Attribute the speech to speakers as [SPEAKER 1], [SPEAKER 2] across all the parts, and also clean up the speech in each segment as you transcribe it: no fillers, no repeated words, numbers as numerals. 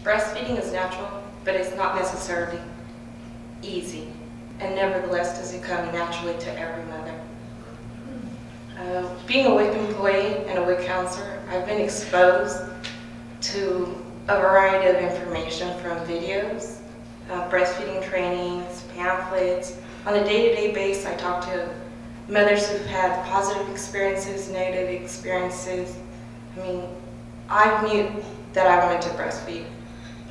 [SPEAKER 1] Breastfeeding is natural, but it's not necessarily easy, and nevertheless does it come naturally to every mother. Being a WIC employee and a WIC counselor, I've been exposed to a variety of information from videos, breastfeeding trainings, pamphlets. On a day-to-day basis, I talk to mothers who've had positive experiences, negative experiences. I mean, I knew that I wanted to breastfeed.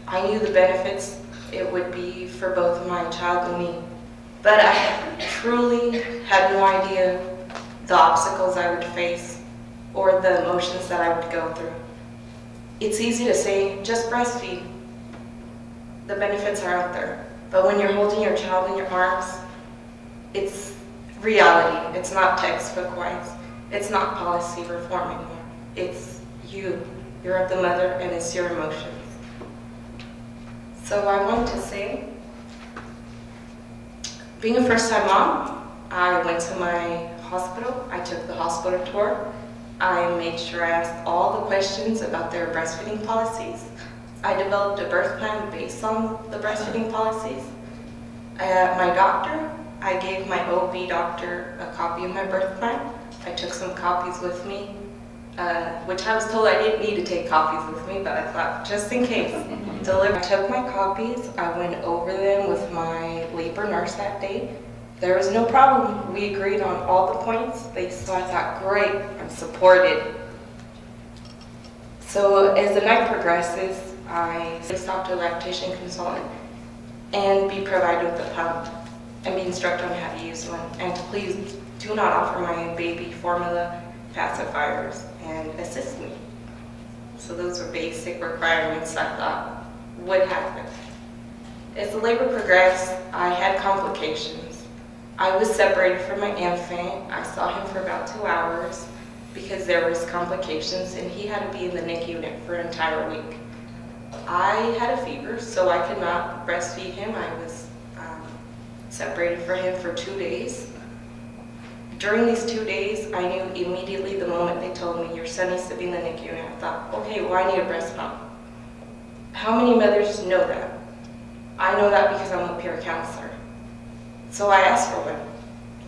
[SPEAKER 1] I knew the benefits it would be for both my child and me. But I truly had no idea the obstacles I would face or the emotions that I would go through. It's easy to say, just breastfeed. The benefits are out there. But when you're holding your child in your arms, it's reality. It's not textbook-wise. It's not policy reform anymore. It's you. You're the mother, and it's your emotions. So I want to say, being a first-time mom, I went to my hospital. I took the hospital tour. I made sure I asked all the questions about their breastfeeding policies. I developed a birth plan based on the breastfeeding policies. My doctor, I gave my OB doctor a copy of my birth plan. I took some copies with me, which I was told I didn't need to take copies with me, but I thought, just in case. I took my copies, I went over them with my labor nurse that day. There was no problem. We agreed on all the points. So I thought, great, I'm supported. So as the night progresses, I stopped to a lactation consultant and be provided with a pump and be instructed on how to use one. And please do not offer my baby formula, pacifiers, and assist me. So those were basic requirements I thought would happen. As the labor progressed, I had complications. I was separated from my infant. I saw him for about 2 hours because there was complications and he had to be in the NICU unit for an entire week. I had a fever, so I could not breastfeed him. I was separated from him for 2 days. During these 2 days, I knew immediately the moment they told me, your son needs to be in the NICU unit. I thought, okay, well, I need a breast pump. How many mothers know that? I know that because I'm a peer counselor. So I asked for one.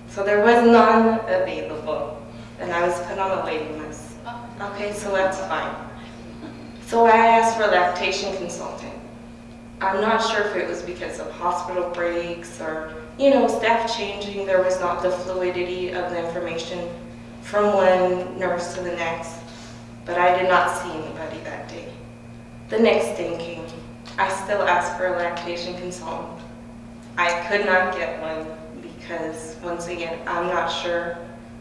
[SPEAKER 1] So there was none available, and I was put on a waiting list. Okay, so that's fine. So I asked for a lactation consultant. I'm not sure if it was because of hospital breaks or, staff changing. There was not the fluidity of the information from one nurse to the next, but I did not see anybody that day. The next day came. I still asked for a lactation consultant. I could not get one because, once again, I'm not sure,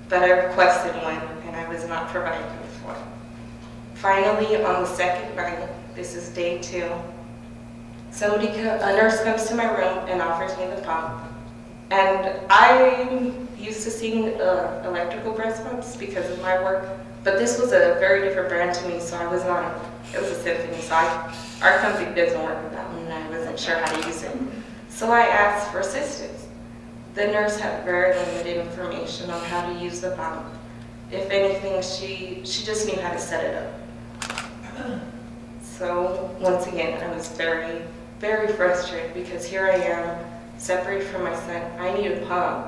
[SPEAKER 1] but I requested one and I was not provided with one. Finally, on the second night, this is day 2, a nurse comes to my room and offers me the pump. And I'm used to seeing electrical breast pumps because of my work, but this was a very different brand to me, so I was not, it was a Symphony, so our company doesn't work with that one, and I wasn't sure how to use it. So I asked for assistance. The nurse had very limited information on how to use the pump. If anything, she just knew how to set it up. So once again, I was very, very frustrated because here I am, separated from my son. I need a pump.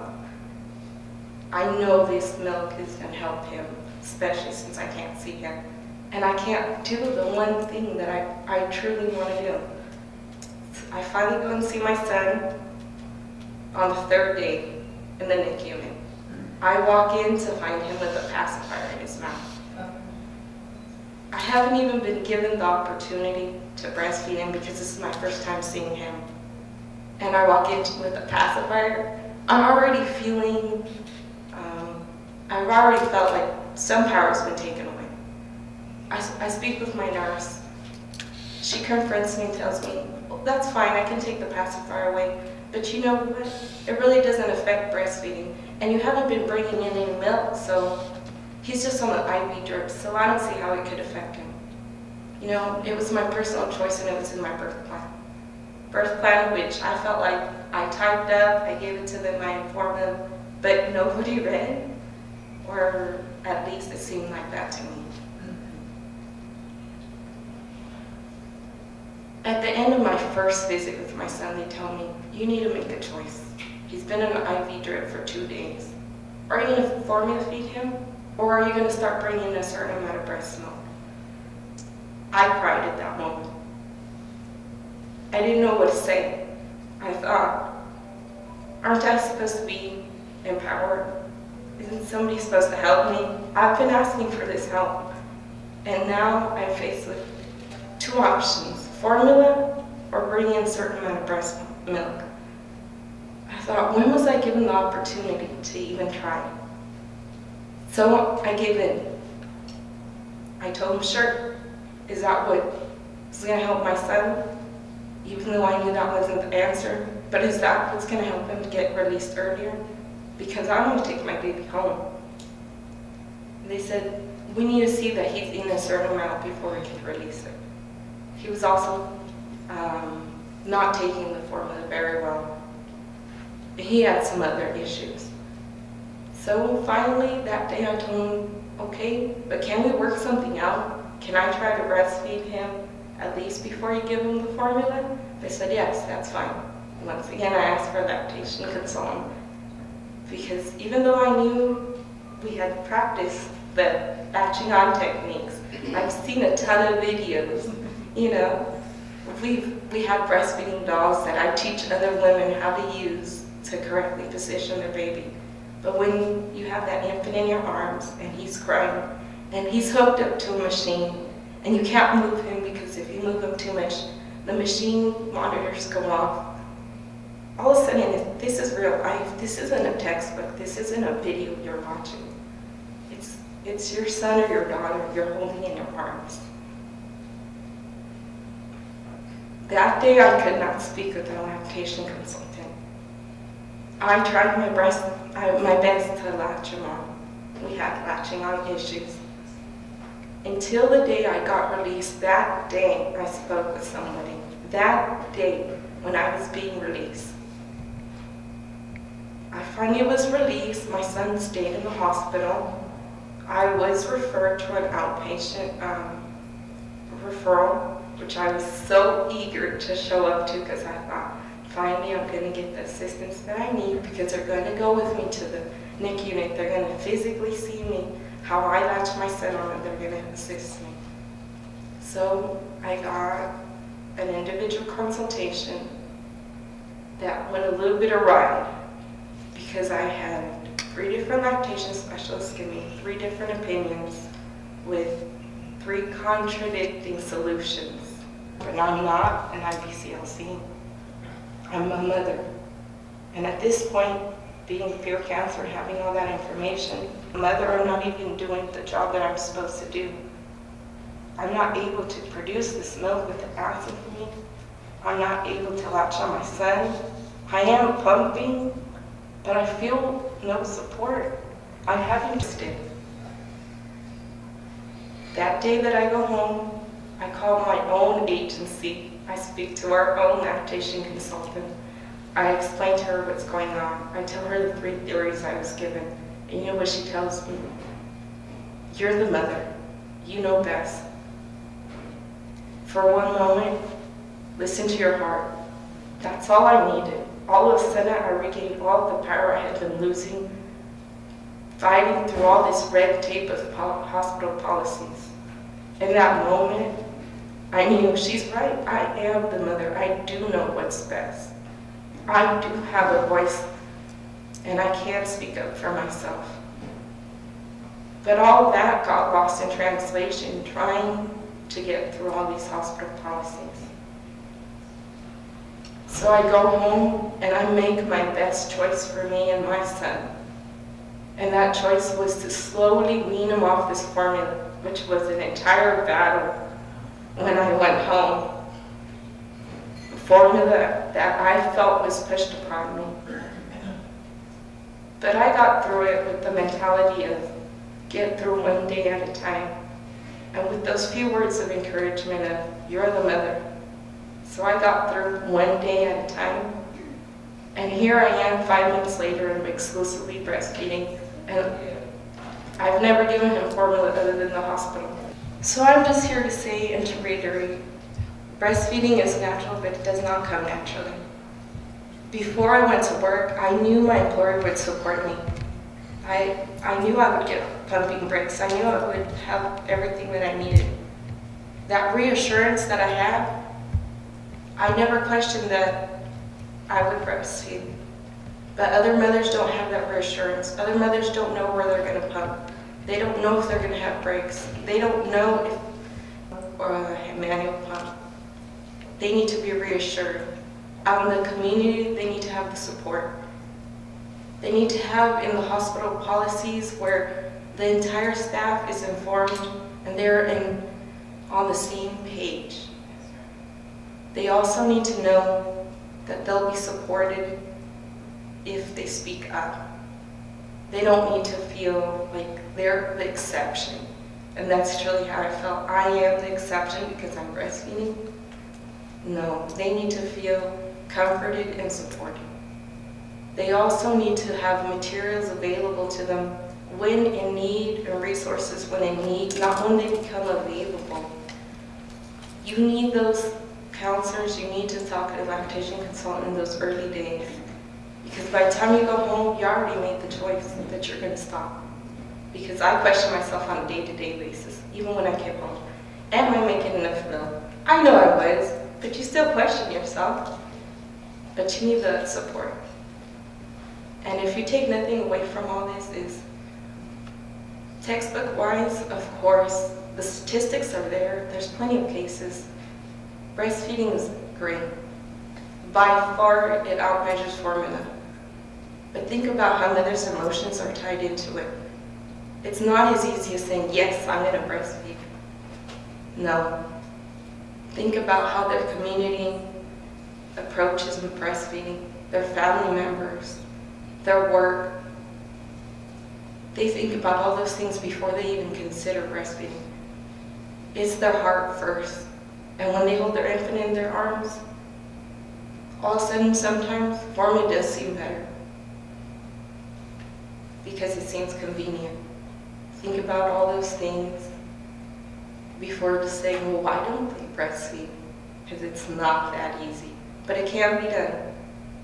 [SPEAKER 1] I know this milk is going to help him, especially since I can't see him. And I can't do the one thing that I truly want to do. I finally go and see my son on the 3rd day in the NICU unit. I walk in to find him with a pacifier in his mouth. I haven't even been given the opportunity to breastfeed him because this is my first time seeing him. And I walk in with a pacifier. I'm already feeling, I've already felt like some power's been taken away. I speak with my nurse. She confronts me and tells me, well, that's fine, I can take the pacifier away, but you know what? It really doesn't affect breastfeeding, and you haven't been bringing in any milk, so he's just on the IV drip, so I don't see how it could affect him. It was my personal choice and it was in my birth plan. Birth plan, which I felt like I typed up, I gave it to them, I informed them, but nobody read, or at least it seemed like that to me. At the end of my first visit with my son, they tell me, you need to make a choice. He's been in an IV drip for 2 days. Are you going to formula feed him, or are you going to start bringing a certain amount of breast milk? I cried at that moment. I didn't know what to say. I thought, aren't I supposed to be empowered? Isn't somebody supposed to help me? I've been asking for this help, and now I'm faced with 2 options, formula or bringing in a certain amount of breast milk. I thought, when was I given the opportunity to even try? So I gave in. I told him, sure, is that what is going to help my son? Even though I knew that wasn't the answer, but is that what's going to help him get released earlier? Because I want to take my baby home. They said, we need to see that he's in a certain amount before we can release it. He was also not taking the formula very well. He had some other issues. So finally, that day I told him, okay, but can we work something out? Can I try to breastfeed him at least before you give him the formula? They said, yes, that's fine. Once again, I asked for a lactation consultant because even though I knew we had practiced the latching on techniques, I've seen a ton of videos, you know. We have breastfeeding dolls that I teach other women how to use to correctly position their baby. But when you have that infant in your arms and he's crying and he's hooked up to a machine and you can't move him because if you move him too much, the machine monitors go off. All of a sudden, this is real life. This isn't a textbook. This isn't a video you're watching. It's your son or your daughter you're holding in your arms. That day, I could not speak with a lactation consultant. I tried my best to latch him on. We had latching on issues. Until the day I got released, that day I spoke with somebody. That day when I was being released. I finally was released. My son stayed in the hospital. I was referred to an outpatient referral, which I was so eager to show up to because I thought, finally I'm going to get the assistance that I need because they're going to go with me to the NIC unit. They're going to physically see me, how I latch my son on, and they're going to assist me. So I got an individual consultation that went a little bit awry because I had 3 different lactation specialists give me 3 different opinions with 3 contradicting solutions. But I'm not an IBCLC. I'm a mother. And at this point, being pure cancer, having all that information, mother, I'm not even doing the job that I'm supposed to do. I'm not able to produce this milk with the acid for me. I'm not able to latch on my son. I am pumping, but I feel no support. I'm having to stay. That day that I go home, I call my own agency. I speak to our own lactation consultant. I explain to her what's going on. I tell her the 3 theories I was given. And you know what she tells me? You're the mother. You know best. For one moment, listen to your heart. That's all I needed. All of a sudden, I regained all the power I had been losing, fighting through all this red tape of hospital policies. In that moment, I knew she's right. I am the mother. I do know what's best. I do have a voice, and I can speak up for myself. But all that got lost in translation, trying to get through all these hospital policies. So I go home and I make my best choice for me and my son. And that choice was to slowly wean him off this formula, which was an entire battle when I went home. A formula that I felt was pushed upon me. But I got through it with the mentality of get through one day at a time. And with those few words of encouragement of, you're the mother. So I got through one day at a time. And here I am 5 months later, and I'm exclusively breastfeeding. And I've never given him formula other than the hospital. So I'm just here to say and to reiterate Breastfeeding is natural, but it does not come naturally. Before I went to work, I knew my employer would support me. I knew I would get pumping breaks. I knew I would have everything that I needed. That reassurance that I had, I never questioned that I would breastfeed. But other mothers don't have that reassurance. Other mothers don't know where they're going to pump. They don't know if they're going to have breaks. They don't know if, or a manual pump. They need to be reassured. Out in the community, they need to have the support. They need to have in the hospital policies where the entire staff is informed and they're on the same page. They also need to know that they'll be supported if they speak up. They don't need to feel like they're the exception. And that's truly how I felt. I am the exception because I'm breastfeeding. No, they need to feel comforted and supported. They also need to have materials available to them when in need and resources when in need, not when they become available. You need those counselors, you need to talk to a lactation consultant in those early days. Because by the time you go home, you already made the choice that you're going to stop. Because I question myself on a day-to-day basis, even when I get home. Am I making enough milk? I know I was, but you still question yourself. But you need the support. And if you take nothing away from all this is, textbook-wise, of course, the statistics are there. There's plenty of cases. Breastfeeding is great. By far, it outmeasures formula. But think about how mothers' emotions are tied into it. It's not as easy as saying, yes, I'm going to breastfeed. No. Think about how their community approaches breastfeeding, their family members, their work. They think about all those things before they even consider breastfeeding. It's their heart first. And when they hold their infant in their arms, all of a sudden, sometimes, formula does seem better. Because it seems convenient. Think about all those things before just saying, well, why don't they breastfeed? Because it's not that easy. But it can be done.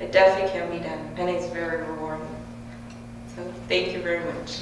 [SPEAKER 1] It definitely can be done. And it's very rewarding. So thank you very much.